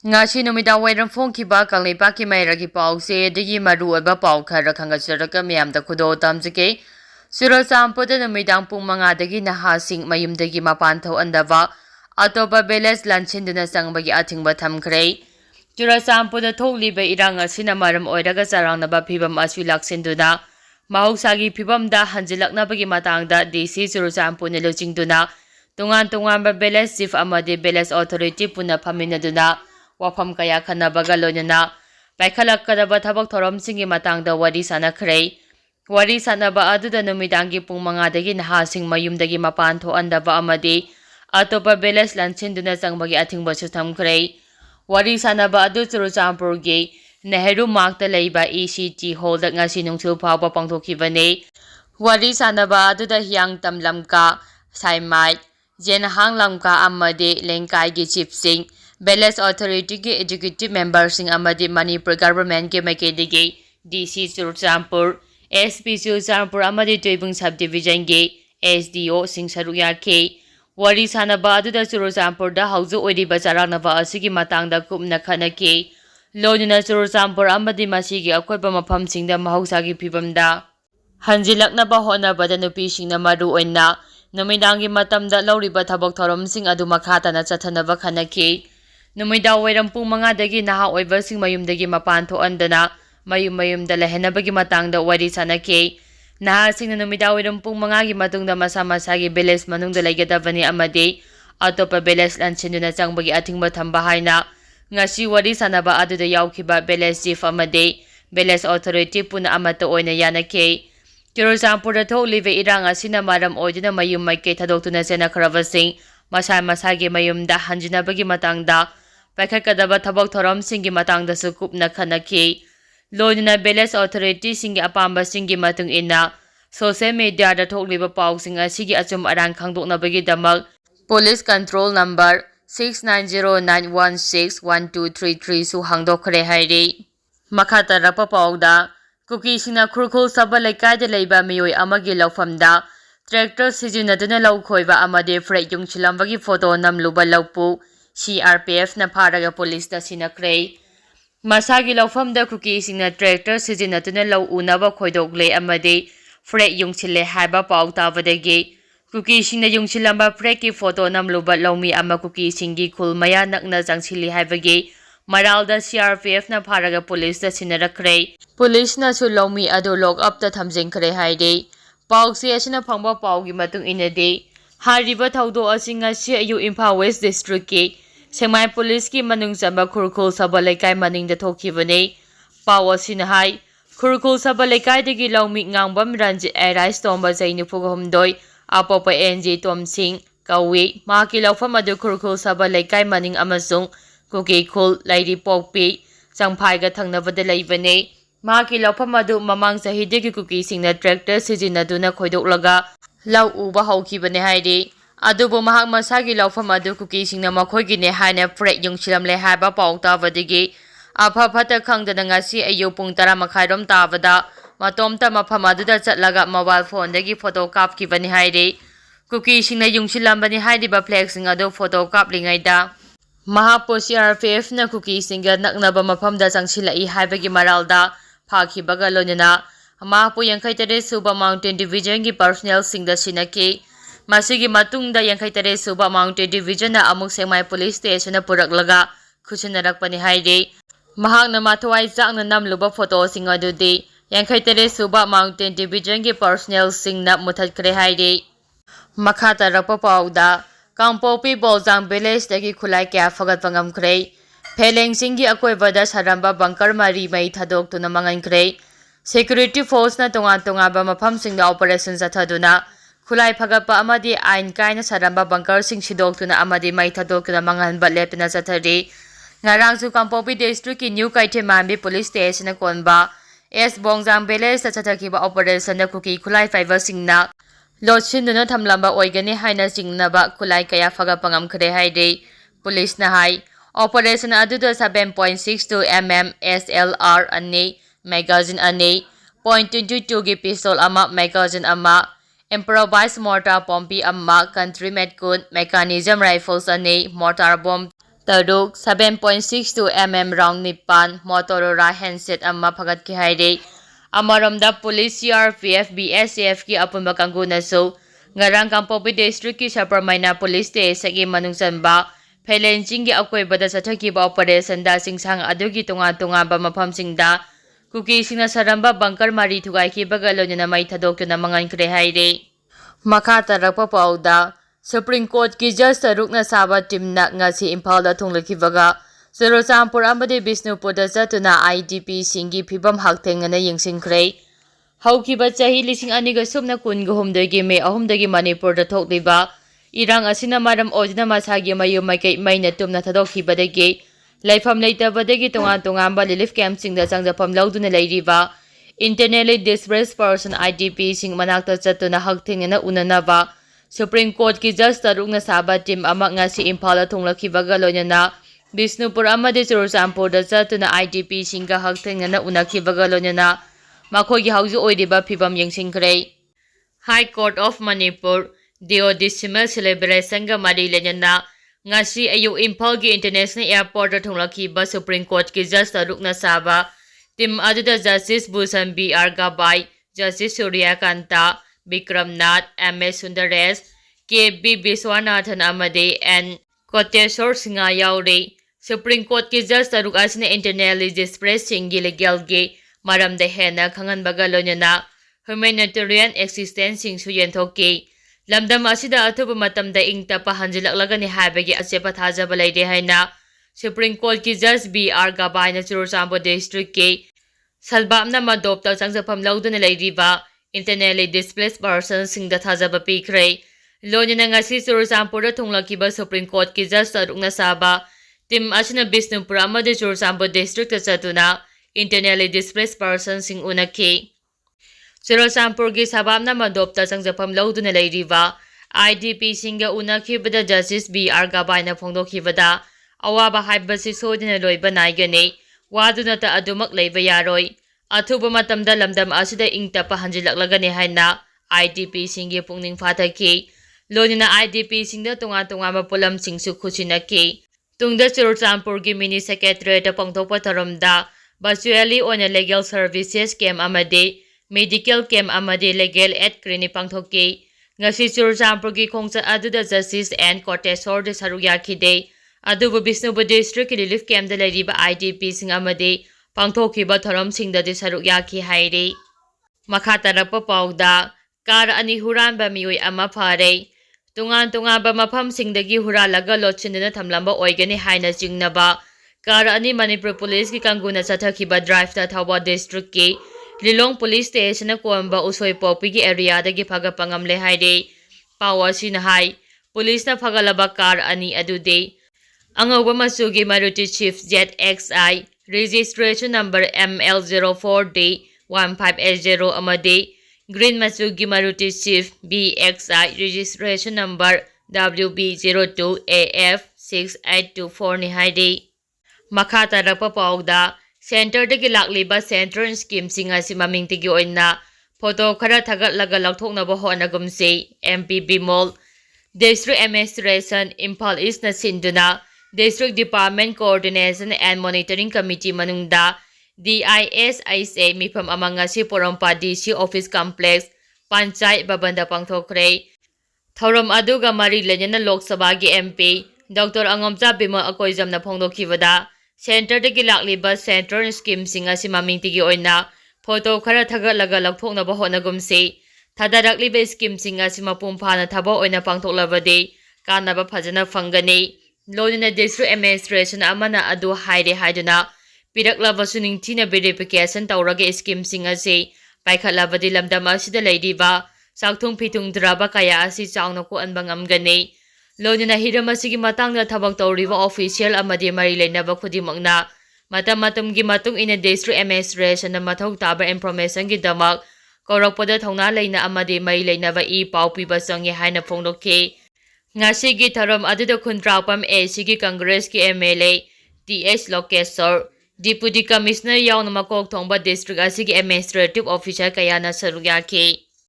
Ngasi numidang wairam phongkiba kanglipaki mairagi pause digi maruoiba pau khara khangasaraka miyamda khudo tamjike Churachandpurda numidang pung 5dagi nahasing mayumdagi mapan thoandaba atopa beles lanchinduna changbagi athingba thamkhre Churachandpurda thokliba irang asina maram oiraga charangnaba phibam asu laksinduna mahausagi phibamda hanjilaknabagi matangda DC Churachandpurna luchingduna tungan beles chief amadi beles authority puna phaminaduna wafam kaya khanabaga loinana paikhalakadaba thabak thoramsingi matangda wari sanakhre wari sanaba aduda numidangi pung 5dagi nahasing mayumdagi mapan thoandaba amadi atopa beles lanchinduna changbagi athingbasu thamkhre wari sanaba adu Churachandpurgi Nehru Margta leiba ECT Hallda ngasi nungthil phawba pangthokibane wari sanaba aduda hiyang tamlamka saimai jenhang lamka amadi lengkai gi chief sing Beles Authority ki Executive Members sing amadi Manipur Government ke makedigi DC Churachandpur SP Churachandpur amadi Toibung Subdivision ke SDO sing saruya ke wari sanaba aduda Churachandpur da hauju oiriba charanaba asigi matangda kupna khana ke loinuna Churachandpur amadi masigi akoiba mafam singda mahausagi phibamda hanjilaknaba honabada nupi singna maru oina numidangi matamda lauriba thabak thoramsing adu makhatana chathanaba khana ke Numida wairam pung 5dagi naha oibasing mayumdagi mapan thoandana mayumda lehenabagi matangda wari sanake nahasing numida wairam pung 5 gi matungda masa-masagi beles manungda laigadabani amadi atopa beles lanchinduna changbagi athingba thamba haina ngasi wari sanaba aduda yaukhiba beles chief amadi beles authority puna amata oina yanake Churachandpurda thokliba irang asina maram oiduna mayum maike thadoktuna sena kharabasing masa-masagi mayumda hanjinabagi matangda paikhalakadaba thabak thoramsingi matangda su kupna khanaki loinuna beles authority singi apamba singi matung ina social media da thokliba pausing asigi achum arang khangdoknabagi damak police control number 6909161233 su hangdokhre hairi makhata rapa pauda Kuki sina khurkhul saba laikai leiba miyoi amagi Loupham Tracker sijinaduna khoiba amadi freight yunsinlambagi photo namluba Loupu CRPF na pharaga police da sinakre masagi Loupham da Kuki sina tractor sijinaduna unaba khoidokle amadi freight yungsile haiba pau tabadagi Kuki sina yungsinlamba freight ki photo namluba Loumi ama Kuki singi khulmaya nakna jangchili haibagi Maralda CRPF na pharaga police da sinarakre police na su Loumi adu lock up da thamjengkhre haide Pausi asina phangba paugi matung inade hariba thaudo asinga si ayu Imphal West District ki Sengmai Police ki manung chamba khurkhul saba laikai maning da thokibane pau asina hai khurkhul saba laikai dagi Loumi ngangbam ranjit arise tomba jaini phugomdoi apopa NJ Tomsing kawi maki Loupham adu khurkhul saba laikai maning amasung Kuki khul lairi pokpi changphai ga thangnabada leibane Maki Loupham adu mamang sahidagi Kuki singna tractor sijinaduna khoidoklaga lau uba haukibane haide adubu mahak masagi Loupham adu Kuki singna makhoigine haina freight yungsilamle haiba pau tabadagi aphapata khangdana ngasi ayu pung 10 makhairom tabada matomta mafam aduda chatlaga mobile phone dagi photo kapkibane haide Kuki singna yungsilambani haidiba flag sing adu photo kaplingaida Mahapo CRPF na Kuki singa naknaba mafamda changsilai haibagi maralda Phakibaga loinana Mahapo 53 suba mountain division gi personnel singda sinaki masigi matungda 53 suba mountain division na amuk Sengmai police station na puraklaga khuchinarakpani haide mahakna mathwai chakna namluba photo sing adudi 53 suba mountain division gi personnel singna muthatkre haide makhata rakpa pauda Kangpopi Boljang village dagi khulai kya fagatpa ngamkhre Pheleng singi akoibada saramba bunker mari mai thadoktuna mangankre security force na tonga ba mafam singda operation chathaduna khulai fagatpa amadi ain kaina saramba bunker sing sidoktuna amadi mai thadoktuna manganba lepna chathari ngarang su Kangpopi district ki new kaithe mambi police station na konba S Bongjang village chathakiba operation na Kuki khulai fiber singna Lodshinduna thamlamba oigani haina jingnaba khulai kaya fagapangam khre haide police na hai operation aduda 7.62 mm SLR ani magazine ani .22 gi pistol ama magazine ama improvised mortar pompi amma country made gun mechanism rifles ani mortar bomb taruk 7.62 mm round nipan Motorola handset amma phagatki haire. Amaromda police CRPF BSAF ki apunba kanguna so ngarang Kangpopi district ki Saparmaina police station gi manungsanba Phelenjing gi akoibada sathakiba operation da singsang adugi tunga ba mafamsingda Kuki singna saramba bunker mari thugai ki bagalona mai thadokna mangankre haire. Makha tarakpa pauda Supreme Court ki Judge Tarukna Saba Timna ngasi Imphal da thunglakhibaga Churachandpur amadi Bishnupur da chatuna IDP singi phibam hakthengna yingsinkhre. Haukiba chahi 2019 gi May 3 gi Manipur da thokliba irang asina maram odina masagi mayu maikai maina tumna thadokhibadagi laifam leitabadagi tonga relief camp singda changjapam lauduna leiriba internally displaced person IDP sing manakta chatuna hakthengna unanaba Supreme Court ki Judge Tarukna Saba team ama ngasi Imphal thunglakhibaga loinana Bishnupur amadi Churachandpur da chatuna IDP singa hakthengna unakhibaga loinana makhoi gi hauju oidiba phibam yengsinkhre. High Court of Manipur Duodecimal celebration ga mari lenana ngasi ayu Imphal gi International Airport da thunglakhiba Supreme Court ki Judge Tarukna Saba team aduda Justice Bhushan BR Gabai, Justice Suryakanta, Bikramnath, MS Sundaresh, KB Biswanathan Amade, and Koteshwar Singha yauri. Supreme Court ki Judge Taruk asina internally displaced singi legal gi maramda hena khanganbaga loinana humanitarian assistance singsu yenthoki. Lamdam asida athuba matamda ingtapa hanjilaklagani haibagi asepa thajaba leide haina Supreme Court ki Judge BR Gabai na Churachandpur district ki Salbamna madopta changjapam lauduna leiriba internally displaced persons singda thajaba pikre. Loinana ngasi Churachandpur da thunglakhiba Supreme Court ki Judge Tarukna Saba team asina Bishnupur amadi Churachandpur district chatuna internally displaced persons sing unaki. Churachandpur gi sabamna madopta changjapam lauduna leiriba IDP singa unakhibada Justice BR Gabai na phongdokhibada awaba haibasi sodina loiba naigani waduna ta adumak leiba yaroi athuba matamda lamdam asida ingtapa hanjilaklagani haina IDP singi pungning phathaki loinina IDP singda tunga mapulam singsu khusinaki tungda Churachandpur gi mini secretariat ta pangthokpa tharamda virtually on a legal services camp amade medical camp amade legal aid clinic pangthoki ngasi Churachandpur gi khongcha aduda Justice and Koteshwar de saruyakhide adubu Bishnupur district relief camp da leiriba IDP sing amade pangthokhiba tharam singda de saruyakhi haire. Makha tarakpa pauda kar ani huranba miyoi ama phare tunga ba mafam singdagi huralaga lotchinna thamlamba oigani haina jingnaba kar ani Manipur police ki kanguna chathakhiba drive ta Thawba district ki Lilong police station Koamba Usoi Popi ki area dagi phaga pangamle haire pawasi na hai police na phagalaba kar ani adude angawba machugi Maruti Swift ZXI registration number ML04D 1580 amade green machugi Maruti Swift BXI registration number WB02AF 6824 ni haire. Makha tarakpa pauda Center dagi lakliba Central Scheme singa si mamingtigi oina photo khara thagatlaga laukthoknaba honagumse MP Bimol District Administration Imphal East na sinduna District Department Coordination and Monitoring Committee manungda DISISA mifam amanga si Porompa DC Office Complex Panchayat Babanda pangthokre thorom aduga mari lenana Lok Sabha gi MP Dr. Angomcha Bimol Akoijam na phongdokhibada Center dagi lakliba Central Scheme singa si mamingtigi oina photo khara thagatlaga laukthoknaba honagumse thadarakliba scheme singa si mapum phana thaba oina pangthoklabade kanaba phajana phangani loinina district administration amana adu haire haiduna piraklaba suningthina verification tawraga scheme singa si paikhatlabadi lamdam asida leiriba sakthung phithung draba kaya asi chawna ko anbangamgani loinina hiramasi gi matangda thabak tawriba official amadi mari leinaba khudimakna matam gi matung ina district administration na mathok taba information gi damak korakpada thongna leina amadi mari leinaba pau piba changi haina phongdokhi ngasi gi tharam aduda khuntrapam AC gi Congress ki MLA TH Lokeshwar Deputy Commissioner yauna makok thongba district asigi administrative officer kayana saruyakhi